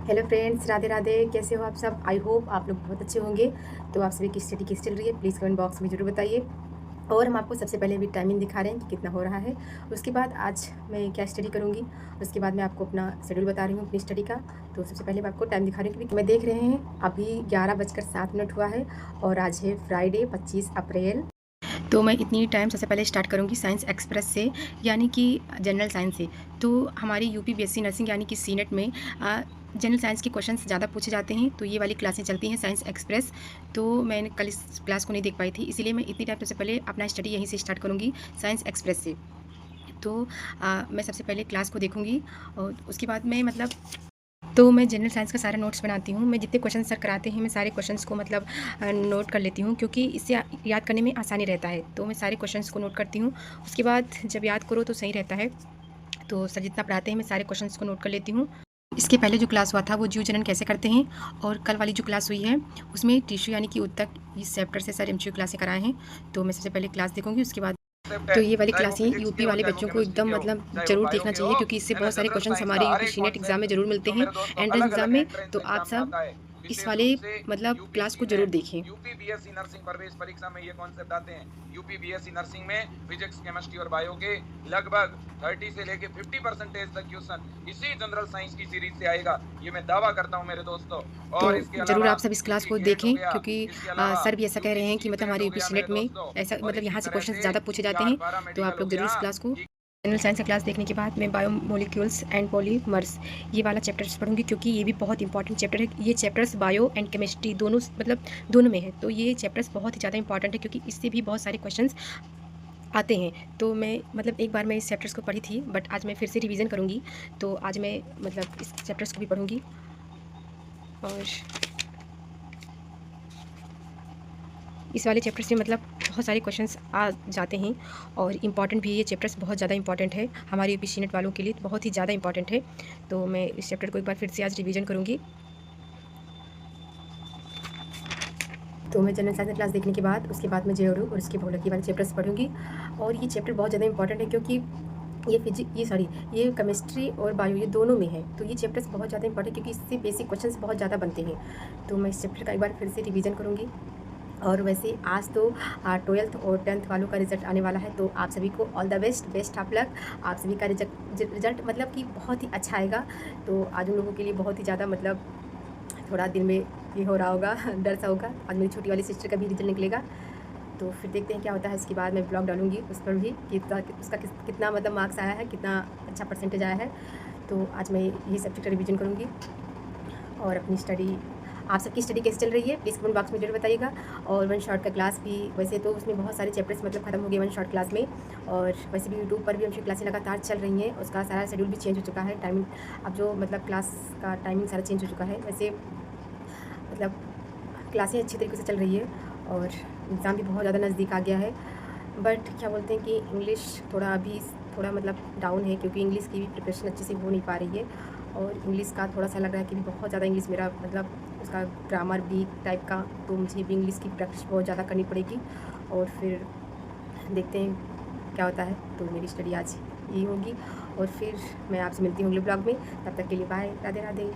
Hello friends, Radhe Radhe. कैसे हो आप सब? आई होप आप लोग बहुत अच्छे होंगे। तो आप सभी की स्टडी कैसी चल रही है, प्लीज़ कमेंट बॉक्स में ज़रूर बताइए। और हम आपको सबसे पहले भी टाइमिंग दिखा रहे हैं कि कितना हो रहा है। उसके बाद आज मैं क्या स्टडी करूँगी, उसके बाद मैं आपको अपना शेड्यूल बता रही हूँ अपनी स्टडी का। तो सबसे पहले मैं आपको टाइम दिखा रही हूँ कि मैं देख रहे हैं अभी 11:07 हुआ है और आज है फ्राइडे 25 अप्रैल। तो मैं इतनी टाइम सबसे पहले स्टार्ट करूँगी साइंस एक्सप्रेस से, यानी कि जनरल साइंस से। तो हमारी यूपी बीएससी नर्सिंग यानी कि सीनेट में जनरल साइंस के क्वेश्चंस ज़्यादा पूछे जाते हैं, तो ये वाली क्लासें चलती हैं साइंस एक्सप्रेस। तो मैंने कल इस क्लास को नहीं देख पाई थी, इसीलिए मैं इतनी टाइम सबसे पहले अपना स्टडी यहीं से स्टार्ट करूँगी, साइंस एक्सप्रेस से। तो मैं सबसे पहले क्लास को देखूँगी और उसके बाद मैं तो मैं जनरल साइंस का सारा नोट्स बनाती हूँ। मैं जितने क्वेश्चन सर कराते हैं मैं सारे क्वेश्चंस को नोट कर लेती हूँ, क्योंकि इससे याद करने में आसानी रहता है। तो मैं सारे क्वेश्चंस को नोट करती हूँ, उसके बाद जब याद करो तो सही रहता है। तो सर जितना पढ़ाते हैं मैं सारे क्वेश्चंस को नोट कर लेती हूँ। इसके पहले जो क्लास हुआ था वो जीव जनन कैसे करते हैं, और कल वाली जो क्लास हुई है उसमें टिश्यू यानी कि उत्तक, इस चैप्टर से सर एमसीक्यू क्लासें कराए हैं। तो मैं सबसे पहले क्लास देखूँगी, उसके बाद तो ये वाली क्लासें यूपी वाले बच्चों को एकदम ज़रूर देखना चाहिए, क्योंकि इससे बहुत सारे क्वेश्चंस हमारे यूपी सीनेट एग्ज़ाम में ज़रूर मिलते हैं, एंट्रेंस एग्ज़ाम में। तो आप सब इस वाले क्लास को ज़रूर देखें। यूपी बीएससी नर्सिंग प्रवेश परीक्षा में ये कॉन्सेप्ट आते हैं। यूपी बीएससी नर्सिंग में फिजिक्स, केमिस्ट्री और बायो के लगभग 30 से लेके 50% तक क्वेश्चन इसी जनरल साइंस की सीरीज से आएगा, ये मैं दावा करता हूं मेरे दोस्तों। तो और इसके ज़रूर अलावा आप सब इस क्लास यूपी को गेट हो देखें, गया, क्योंकि इसके अलावा सर भी ऐसा कह रहे हैं कि यूपीसी हमारे हो यूपी गया मेरे सीनेट में दोस्तों। ऐसा और इसी यहाँ से तरह क्वेश्चन से ज़्यादा पूछे जाते बिहार हैं। पारा तो मेडिकल आप हो लोग ज़रूर इस गया। क्लास को जनरल साइंस का क्लास देखने के बाद मैं बायोमोलिक्यूल्स एंड पॉलीमर्स ये वाला चैप्टर्स पढ़ूंगी, क्योंकि ये भी बहुत इंपॉर्टेंट चैप्टर है। ये चैप्टर्स बायो एंड केमिस्ट्री दोनों दोनों में है। तो ये चैप्टर्स बहुत ही ज़्यादा इंपॉर्टेंट है, क्योंकि इससे भी बहुत सारे क्वेश्चंस आते हैं। तो मैं एक बार मैं इस चैप्टर्स को पढ़ी थी, बट आज मैं फिर से रिवीजन करूँगी। तो आज मैं इस चैप्टर्स को भी पढ़ूँगी। और इस वाले चैप्टर से बहुत सारे क्वेश्चंस आ जाते हैं, और इम्पॉर्टेंट भी ये चैप्टर्स बहुत ज़्यादा इंपॉर्टेंट है हमारे यूपी सीनेट वालों के लिए, तो बहुत ही ज़्यादा इंपॉर्टेंट है। तो मैं इस चैप्टर को एक बार फिर से आज रिवीजन करूँगी। तो मैं जनरल साइंस क्लास देखने के बाद उसके बाद मैं जेओडू और उसके भौतिकी वाले चैप्टर्स पढ़ूँगी। और ये चैप्टर बहुत ज़्यादा इंपॉर्टेंट है, क्योंकि ये केमिस्ट्री और बायो ये दोनों में है। तो ये चैप्टर्स बहुत ज़्यादा इंपॉर्टेंट है, क्योंकि इससे बेसिक क्वेश्चंस बहुत ज़्यादा बनते हैं। तो मैं इस चैप्टर का एक बार फिर से रिवीजन करूँगी। और वैसे आज तो 12th और 10th वालों का रिज़ल्ट आने वाला है, तो आप सभी को all the best, best of luck. आप सभी का रिज़ल्ट कि बहुत ही अच्छा आएगा। तो आज उन लोगों के लिए बहुत ही ज़्यादा थोड़ा दिल में ये हो रहा होगा डर सा होगा। आज मेरी छोटी वाली सिस्टर का भी रिज़ल्ट निकलेगा, तो फिर देखते हैं क्या होता है। इसके बाद मैं ब्लॉग डालूँगी उस पर भी कि उसका कितना मार्क्स आया है, कितना अच्छा परसेंटेज आया है। तो आज मैं यही सब्जेक्ट रिवीजन करूँगी। और अपनी स्टडी, आप सबकी स्टडी कैसे चल रही है, प्लीज़ कमेंट बॉक्स में जरूर बताइएगा। और वन शॉट का क्लास भी, वैसे तो उसमें बहुत सारे चैप्टर्स ख़त्म हो गए वन शॉट क्लास में। और वैसे भी यूट्यूब पर भी हमसे क्लासें लगातार चल रही हैं, उसका सारा शेड्यूल भी चेंज हो चुका है। टाइमिंग अब जो क्लास का टाइमिंग सारा चेंज हो चुका है। वैसे क्लासें अच्छी तरीके से चल रही है, और एग्ज़ाम भी बहुत ज़्यादा नज़दीक आ गया है। बट क्या बोलते हैं कि इंग्लिश थोड़ा डाउन है, क्योंकि इंग्लिश की भी प्रिपरेशन अच्छे से हो नहीं पा रही है। और इंग्लिश का थोड़ा सा लग रहा है कि बहुत ज़्यादा इंग्लिश मेरा उसका ग्रामर वीक टाइप का। तो मुझे भी इंग्लिश की प्रैक्टिस बहुत ज़्यादा करनी पड़ेगी, और फिर देखते हैं क्या होता है। तो मेरी स्टडी आज यही होगी, और फिर मैं आपसे मिलती हूँ अगले ब्लॉग में। तब तक के लिए बाय, राधे राधे।